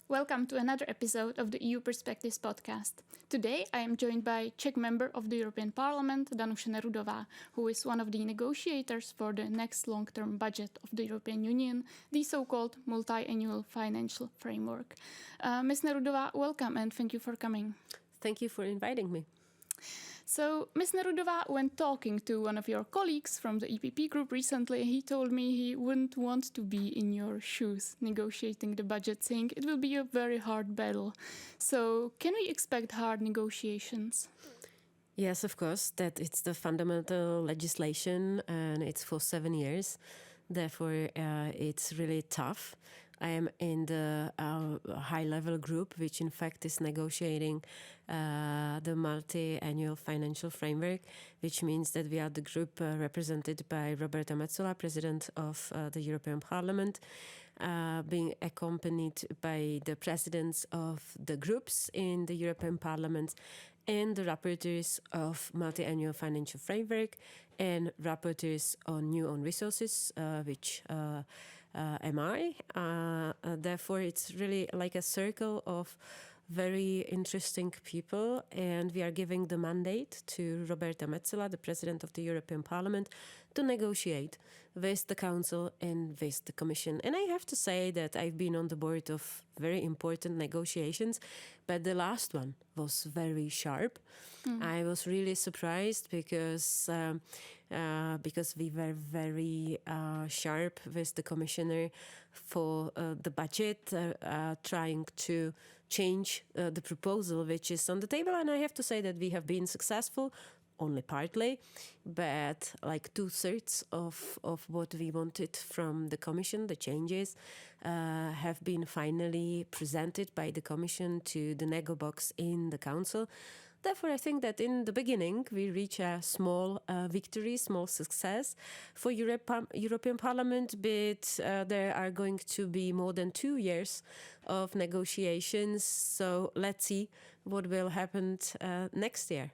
Welcome to another episode of the EU Perspectives podcast. Today I am joined by Czech member of the European Parliament, Danuše Nerudová, who is one of the negotiators for the next long-term budget of the European Union, the so-called Multiannual Financial Framework. Ms. Nerudová, welcome and thank you for coming. Thank you for inviting me. So, Ms. Nerudová, when talking to one of your colleagues from the EPP group recently, he told me he wouldn't want to be in your shoes negotiating the budget, saying it will be a very hard battle. So, can we expect hard negotiations? Yes, of course, that it's the fundamental legislation and it's for 7 years. Therefore, it's really tough. I am in the high-level group, which in fact is negotiating the Multi-Annual Financial Framework, which means that we are the group represented by Roberta Metsola, President of the European Parliament, being accompanied by the presidents of the groups in the European Parliament and the rapporteurs of Multi-Annual Financial Framework and rapporteurs on new own resources, which am I. Therefore, it's really like a circle of very interesting people, and we are giving the mandate to Roberta Metsola, the President of the European Parliament, to negotiate with the Council and with the Commission. And I have to say that I've been on the board of very important negotiations, but the last one was very sharp. I was really surprised because we were very sharp with the Commissioner for the budget, trying to change the proposal which is on the table. And I have to say that we have been successful, only partly, but like 2/3 of what we wanted from the Commission, the changes, have been finally presented by the Commission to the nego box in the Council. Therefore, I think that in the beginning we reach a small victory, small success for European Parliament, but there are going to be more than 2 years of negotiations. So let's see what will happen next year.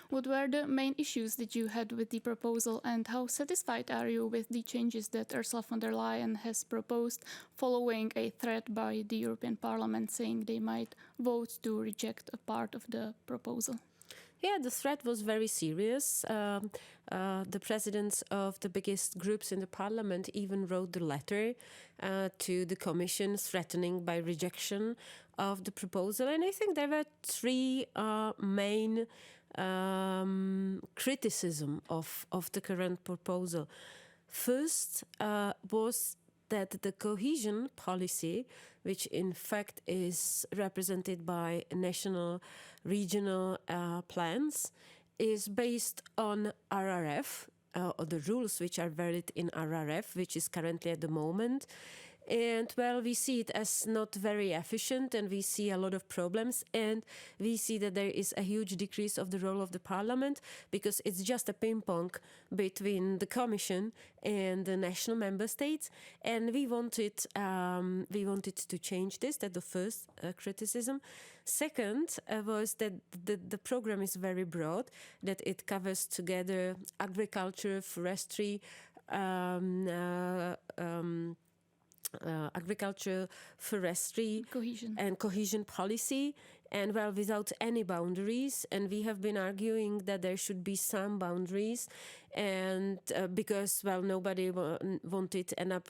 What were the main issues that you had with the proposal, and how satisfied are you with the changes that Ursula von der Leyen has proposed following a threat by the European Parliament saying they might vote to reject a part of the proposal? Yeah, the threat was very serious. The presidents of the biggest groups in the parliament even wrote the letter to the Commission threatening by rejection of the proposal. And I think there were three main criticism of the current proposal. First was that the cohesion policy, which in fact is represented by national, regional plans, is based on RRF, or the rules which are valid in RRF, which is currently at the moment. And well, we see it as not very efficient, and we see a lot of problems, and we see that there is a huge decrease of the role of the Parliament because it's just a ping pong between the Commission and the national member states. And we wanted to change this. That's the first criticism. Second was that the program is very broad, that it covers together agriculture, forestry, agriculture, forestry, and cohesion policy, and well, without any boundaries. And we have been arguing that there should be some boundaries, and because well, nobody wanted end up,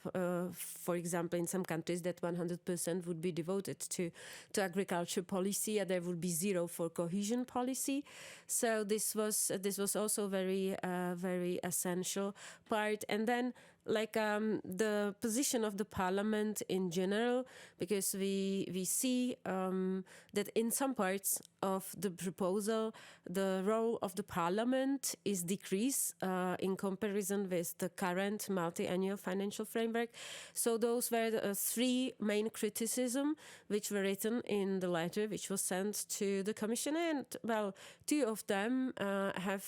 for example, in some countries that 100% would be devoted to agriculture policy, and there would be zero for cohesion policy. So this was also very essential part. And then the position of the Parliament in general, because we see that in some parts of the proposal, the role of the Parliament is decreased in comparison with the current Multi-Annual Financial Framework. So those were the three main criticisms which were written in the letter which was sent to the Commission. And well, two of them have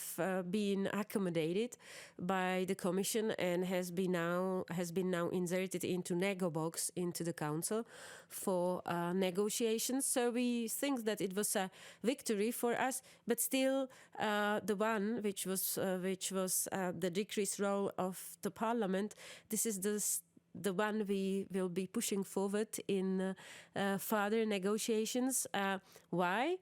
been accommodated by the Commission and has been now inserted into nego box into the Council for negotiations. So we think that it was a victory for us, but still the one which was the decreased role of the Parliament. This is the one we will be pushing forward in further negotiations. Why?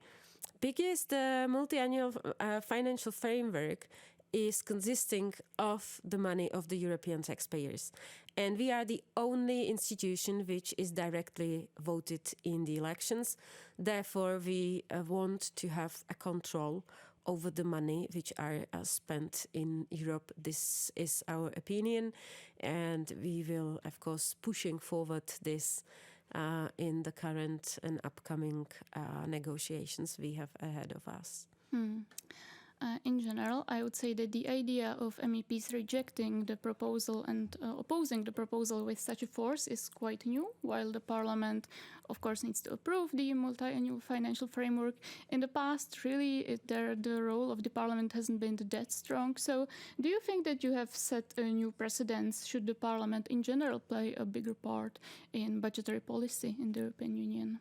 Because the Multiannual Financial Framework is consisting of the money of the European taxpayers. And we are the only institution which is directly voted in the elections. Therefore, we want to have a control over the money which are spent in Europe. This is our opinion, and we will, of course, pushing forward this in the current and upcoming negotiations we have ahead of us. In general, I would say that the idea of MEPs rejecting the proposal and opposing the proposal with such a force is quite new, while the Parliament, of course, needs to approve the Multiannual Financial Framework. In the past, really, the role of the Parliament hasn't been that strong. So do you think that you have set a new precedence? Should the Parliament in general play a bigger part in budgetary policy in the European Union?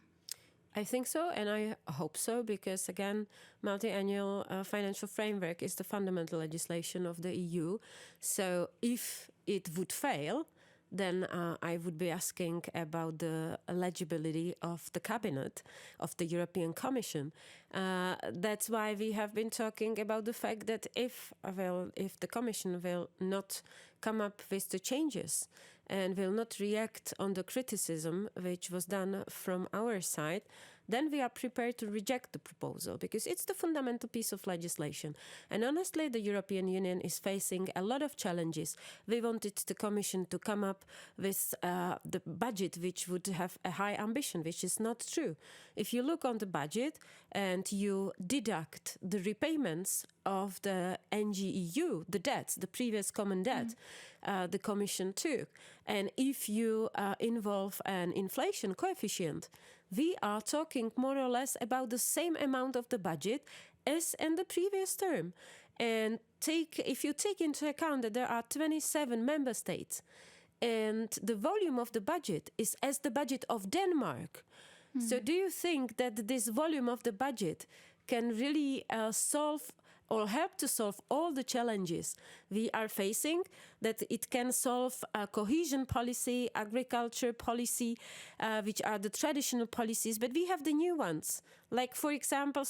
I think so, and I hope so, because again, Multi-Annual Financial Framework is the fundamental legislation of the EU. So if it would fail, then I would be asking about the eligibility of the cabinet of the European Commission. That's why we have been talking about the fact that if the Commission will not come up with the changes and will not react on the criticism which was done from our side, then we are prepared to reject the proposal, because it's the fundamental piece of legislation. And honestly, the European Union is facing a lot of challenges. We wanted the Commission to come up with the budget which would have a high ambition, which is not true. If you look on the budget and you deduct the repayments of the NGEU, the debts, the previous common debt, the Commission took, and if you involve an inflation coefficient, we are talking more or less about the same amount of the budget as in the previous term. And if you take into account that there are 27 member states and the volume of the budget is as the budget of Denmark. So do you think that this volume of the budget can really solve or help to solve all the challenges we are facing, that it can solve cohesion policy, agriculture policy, which are the traditional policies, but we have the new ones, like, for example,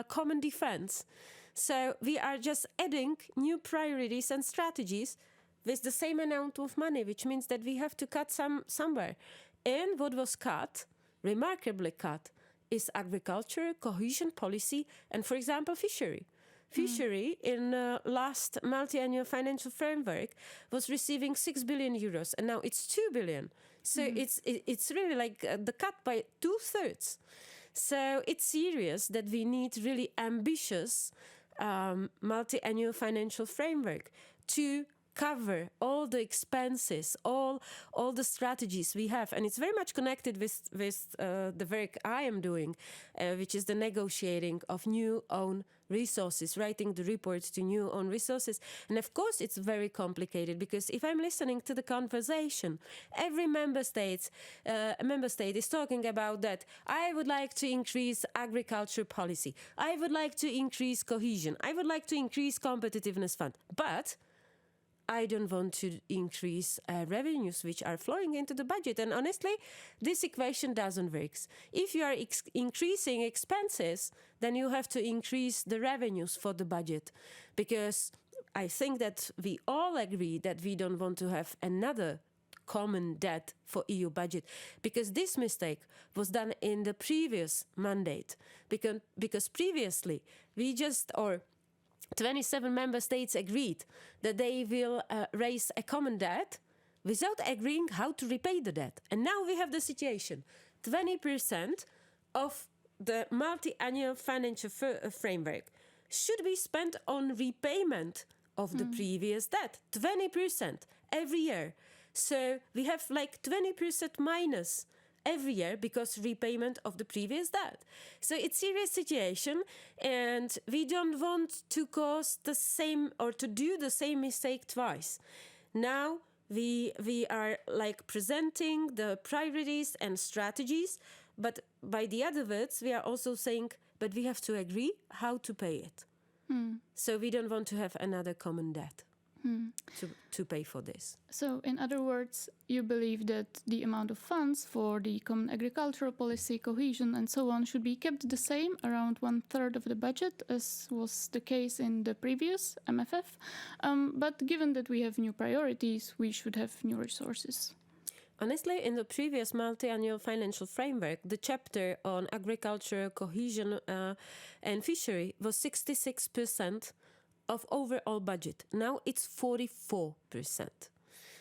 common defense. So we are just adding new priorities and strategies with the same amount of money, which means that we have to cut somewhere. And what was cut, remarkably cut, is agriculture, cohesion policy, and, for example, fishery. Fishery in last Multi-Annual Financial Framework was receiving 6 billion euros, and now it's 2 billion. So it's really like the cut by 2/3. So it's serious that we need really ambitious Multi-Annual Financial Framework to cover all the expenses, all the strategies we have. And it's very much connected with the work I am doing, which is the negotiating of new own resources, writing the reports to new own resources. And of course, it's very complicated, because if I'm listening to the conversation, every member state is talking about that. I would like to increase agriculture policy. I would like to increase cohesion. I would like to increase competitiveness fund. But I don't want to increase revenues which are flowing into the budget. And honestly, this equation doesn't work. If you are increasing expenses, then you have to increase the revenues for the budget. Because I think that we all agree that we don't want to have another common debt for EU budget, because this mistake was done in the previous mandate. Because previously, 27 member states agreed that they will raise a common debt without agreeing how to repay the debt. And now we have the situation. 20% of the Multi-Annual Financial Framework should be spent on repayment of the previous debt. 20% every year. So we have like 20% minus every year because repayment of the previous debt. So it's a serious situation, and we don't want to cause the same or to do the same mistake twice. Now we are like presenting the priorities and strategies, but by the other words, we are also saying, but we have to agree how to pay it. So we don't want to have another common debt. to pay for this. So, in other words, you believe that the amount of funds for the common agricultural policy, cohesion, and so on should be kept the same, around 1/3 of the budget, as was the case in the previous MFF. But given that we have new priorities, we should have new resources. Honestly, in the previous Multiannual Financial Framework, the chapter on agriculture, cohesion, and fishery was 66% of overall budget. Now it's 44%.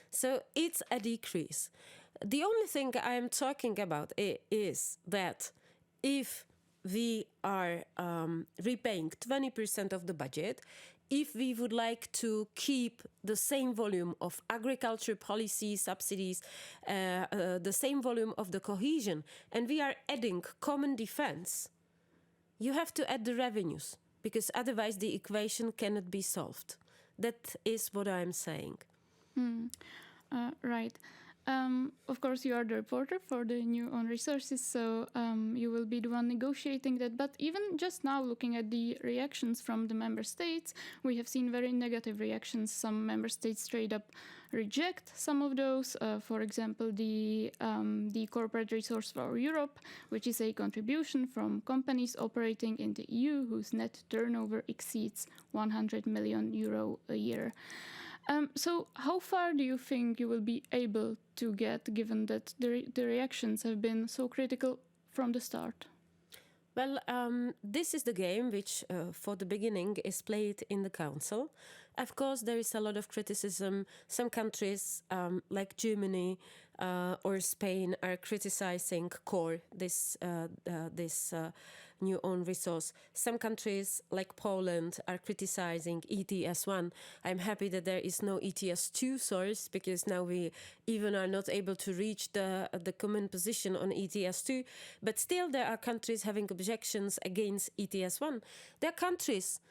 So it's a decrease. The only thing I am talking about is that if we are repaying 20% of the budget, if we would like to keep the same volume of agriculture policy subsidies, the same volume of the cohesion, and we are adding common defense, you have to add the revenues, because otherwise the equation cannot be solved. That is what I'm saying. Right. Of course, you are the reporter for the new own resources, so you will be the one negotiating that. But even just now, looking at the reactions from the member states, we have seen very negative reactions. Some member states straight up reject some of those. For example, the corporate resource for Europe, which is a contribution from companies operating in the EU whose net turnover exceeds 100 million euro a year. So how far do you think you will be able to get, given that the reactions have been so critical from the start? Well, this is the game which, for the beginning, is played in the Council. Of course, there is a lot of criticism. Some countries, like Germany or Spain, are criticizing core, this new own resource. Some countries, like Poland, are criticizing ETS1. I'm happy that there is no ETS2 source, because now we even are not able to reach the common position on ETS2. But still, there are countries having objections against ETS1. There are countries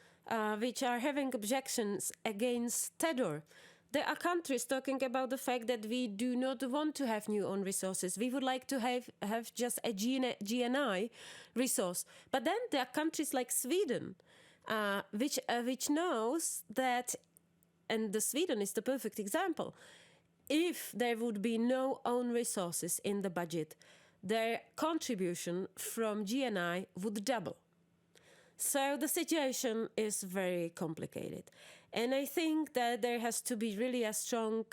which are having objections against TEDOR. There are countries talking about the fact that we do not want to have new own resources. We would like to have just a GNI resource. But then there are countries like Sweden, which knows that, and the Sweden is the perfect example, if there would be no own resources in the budget, their contribution from GNI would double. So the situation is very complicated. And I think that there has to be really a strong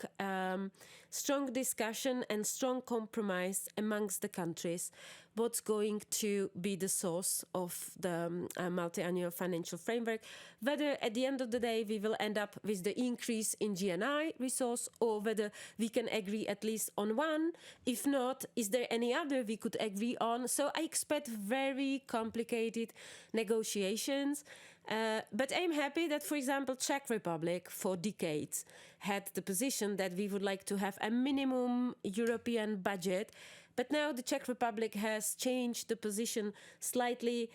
discussion and strong compromise amongst the countries what's going to be the source of the multi-annual financial framework, whether at the end of the day we will end up with the increase in GNI resource, or whether we can agree at least on one. If not, is there any other we could agree on? So I expect very complicated negotiations. But I'm happy that, for example, Czech Republic for decades had the position that we would like to have a minimum European budget. But now the Czech Republic has changed the position slightly,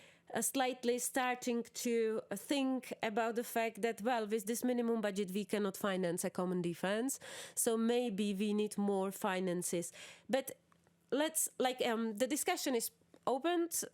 starting to think about the fact that, well, with this minimum budget, we cannot finance a common defense. So maybe we need more finances. But the discussion is opened.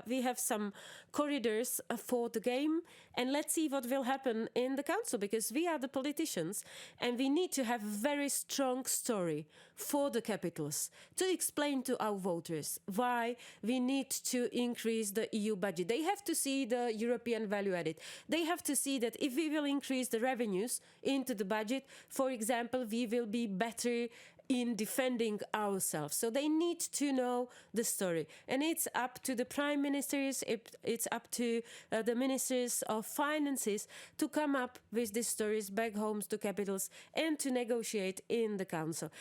We have some corridors for the game, and let's see what will happen in the council, because we are the politicians and we need to have a very strong story for the capitals to explain to our voters why we need to increase the EU budget. They have to see the European value added. They have to see that if we will increase the revenues into the budget, for example, we will be better in defending ourselves. So they need to know the story. And it's up to the prime ministers, it's up to the ministers of finances to come up with these stories back home to capitals and to negotiate in the council.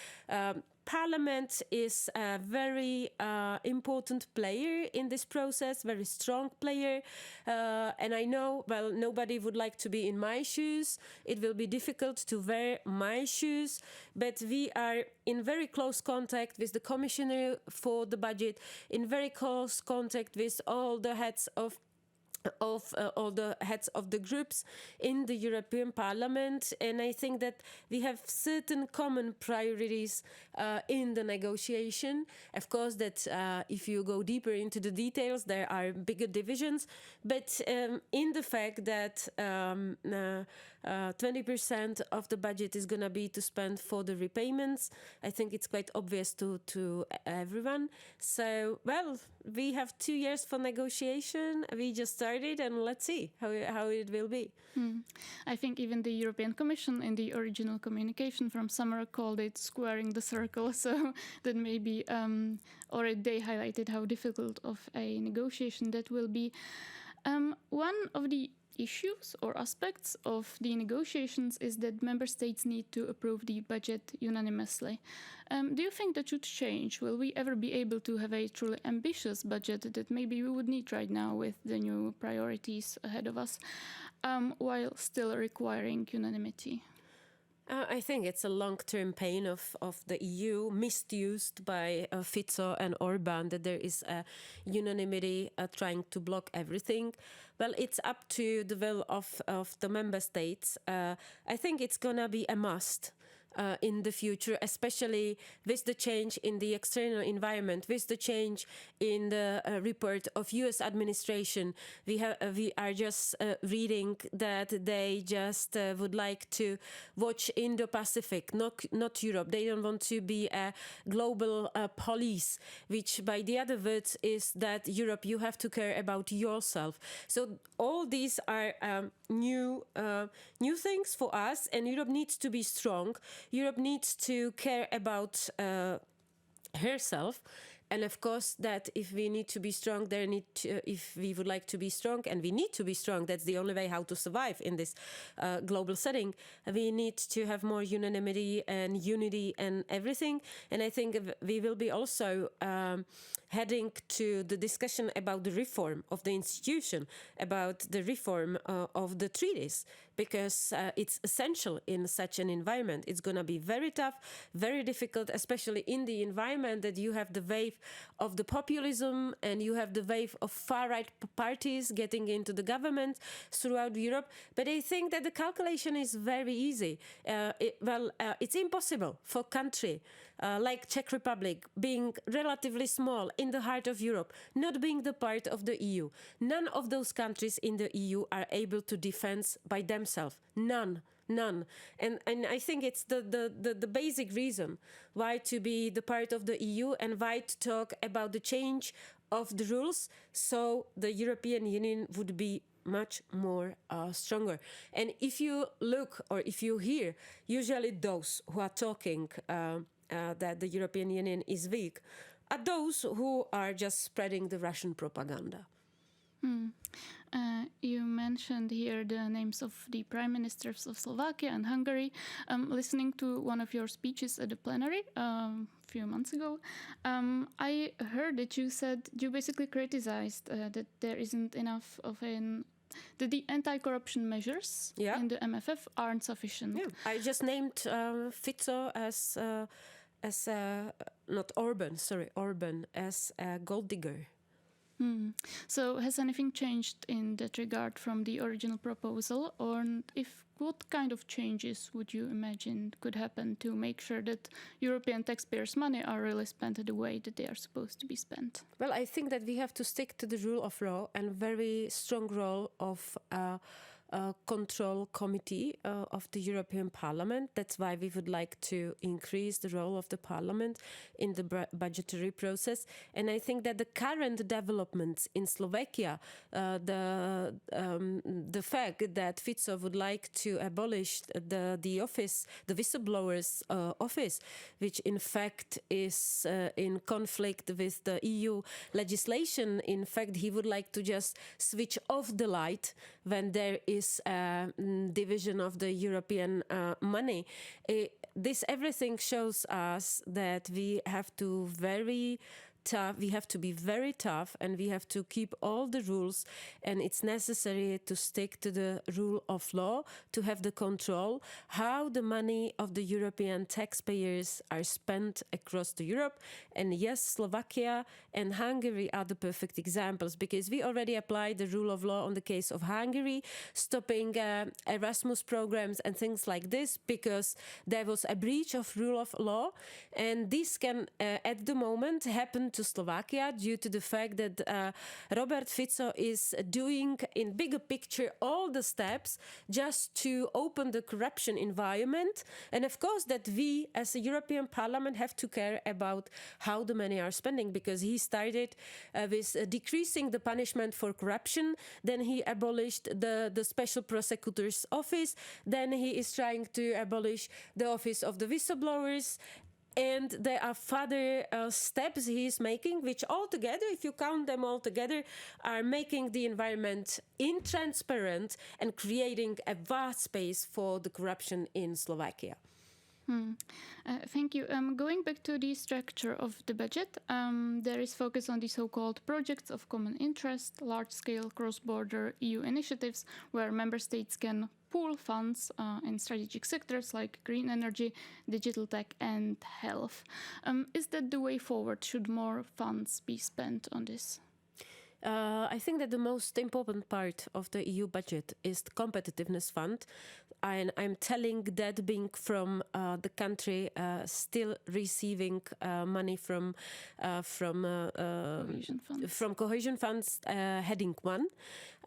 Parliament is a very important player in this process, very strong player. And I know, well, nobody would like to be in my shoes. It will be difficult to wear my shoes, but we are in very close contact with the commissioner for the budget, in very close contact with all the heads of the groups in the European Parliament, and I think that we have certain common priorities in the negotiation. Of course, that if you go deeper into the details, there are bigger divisions, but in the fact that 20% of the budget is going to be to spend for the repayments. I think it's quite obvious to everyone. So, well, we have 2 years for negotiation. We just started, and let's see how it will be. I think even the European Commission in the original communication from summer called it squaring the circle. So that maybe already they highlighted how difficult of a negotiation that will be. One of the issues or aspects of the negotiations is that member states need to approve the budget unanimously. Do you think that should change? Will we ever be able to have a truly ambitious budget that maybe we would need right now with the new priorities ahead of us, while still requiring unanimity? I think it's a long-term pain of the EU, misused by Fico and Orban, that there is a unanimity trying to block everything. Well, it's up to the will of the member states. I think it's going to be a must in the future, especially with the change in the external environment, with the change in the report of US administration. We are just reading that they just would like to watch Indo-Pacific, not Europe. They don't want to be a global police, which by the other words is that Europe, you have to care about yourself. So all these are new things for us, and Europe needs to be strong. Europe needs to care about herself. And of course, that if we need to be strong, if we would like to be strong, and we need to be strong, that's the only way how to survive in this global setting. We need to have more unanimity and unity and everything. And I think we will be also heading to the discussion about the reform of the institution, about the reform of the treaties, because it's essential in such an environment. It's going to be very tough, very difficult, especially in the environment that you have the wave of the populism and you have the wave of far-right parties getting into the government throughout Europe. But I think that the calculation is very easy. It's impossible for a country like Czech Republic, being relatively small in the heart of Europe, not being the part of the EU. None of those countries in the EU are able to defend by themselves. None. And I think it's the basic reason why to be the part of the EU and why to talk about the change of the rules, so the European Union would be much more stronger. And if you look or if you hear, usually those who are talking that the European Union is weak are those who are just spreading the Russian propaganda. You mentioned here the names of the prime ministers of Slovakia and Hungary. Listening to one of your speeches at the plenary a few months ago, I heard that you said you basically criticized that there isn't enough of that the anti-corruption measures in the MFF aren't sufficient. Yeah. I just named Fico as not Orban, as a gold digger. So has anything changed in that regard from the original proposal, or what kind of changes would you imagine could happen to make sure that European taxpayers' money are really spent the way that they are supposed to be spent? Well, I think that we have to stick to the rule of law and very strong role of control committee of the European Parliament. That's why we would like to increase the role of the Parliament in the budgetary process. And I think that the current developments in Slovakia, the fact that Fico would like to abolish the office, the whistleblowers office, which in fact is in conflict with the EU legislation. In fact, he would like to just switch off the light when there is a division of the European money. This everything shows us that we have to be very tough, and we have to keep all the rules, and it's necessary to stick to the rule of law, to have the control how the money of the European taxpayers are spent across the Europe. And yes, Slovakia and Hungary are the perfect examples, because we already applied the rule of law on the case of Hungary, stopping Erasmus programs and things like this, because there was a breach of rule of law. And this can at the moment happen to Slovakia due to the fact that Robert Fico is doing in bigger picture all the steps just to open the corruption environment. And of course that we as a European Parliament have to care about how the money are spending, because he started with decreasing the punishment for corruption. Then he abolished the special prosecutor's office. Then he is trying to abolish the office of the whistleblowers. And there are further steps he is making, which altogether, if you count them all together, are making the environment intransparent and creating a vast space for the corruption in Slovakia. Thank you. Going back to the structure of the budget, there is focus on the so-called projects of common interest, large-scale cross-border EU initiatives where member states can pool funds in strategic sectors like green energy, digital tech and health. Is that the way forward? Should more funds be spent on this? I think that the most important part of the EU budget is the competitiveness fund. And I'm telling that being from the country still receiving money from cohesion funds, heading 1.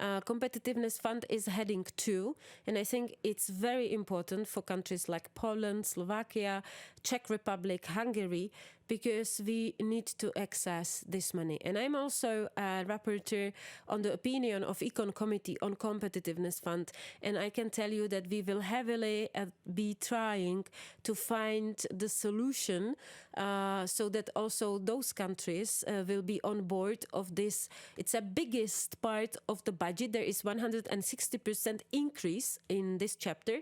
Competitiveness fund is heading 2. And I think it's very important for countries like Poland, Slovakia, Czech Republic, Hungary, because we need to access this money. And I'm also a rapporteur on the opinion of Econ Committee on Competitiveness Fund. And I can tell you that we will heavily be trying to find the solution so that also those countries will be on board of this. It's a biggest part of the budget. There is 160% increase in this chapter.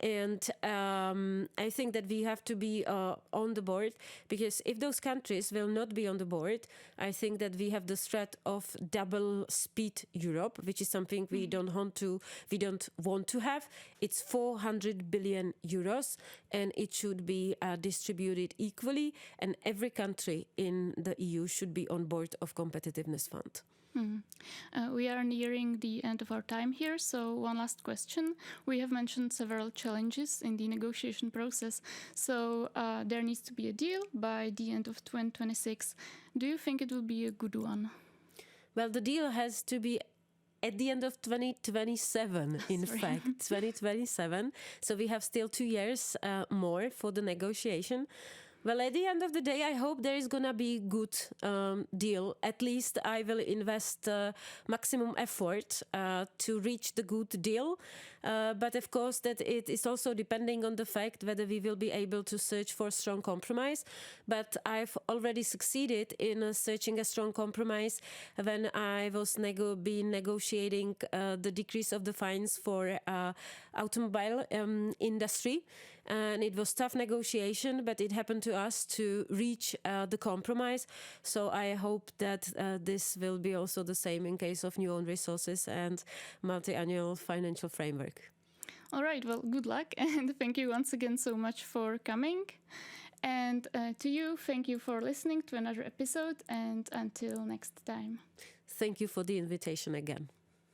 And I think that we have to be on the board, because if those countries will not be on the board, I think that we have the threat of double speed Europe, which is something we don't want to have. It's 400 billion euros, and it should be distributed equally, and every country in the EU should be on board of competitiveness fund. We are nearing the end of our time here, so one last question. We have mentioned several challenges in the negotiation process, so there needs to be a deal by the end of 2026. Do you think it will be a good one? Well, the deal has to be at the end of 2027, in fact, 2027. So we have still 2 years more for the negotiation. Well, at the end of the day, I hope there is going to be a good deal. At least I will invest maximum effort to reach the good deal. But of course, that it is also depending on the fact whether we will be able to search for a strong compromise. But I've already succeeded in searching a strong compromise when I was negotiating the decrease of the fines for automobile industry. And it was tough negotiation, but it happened to us to reach the compromise. So I hope that this will be also the same in case of new own resources and Multiannual Financial Framework. All right, well, good luck, and thank you once again so much for coming. And to you, thank you for listening to another episode, and until next time. Thank you for the invitation again.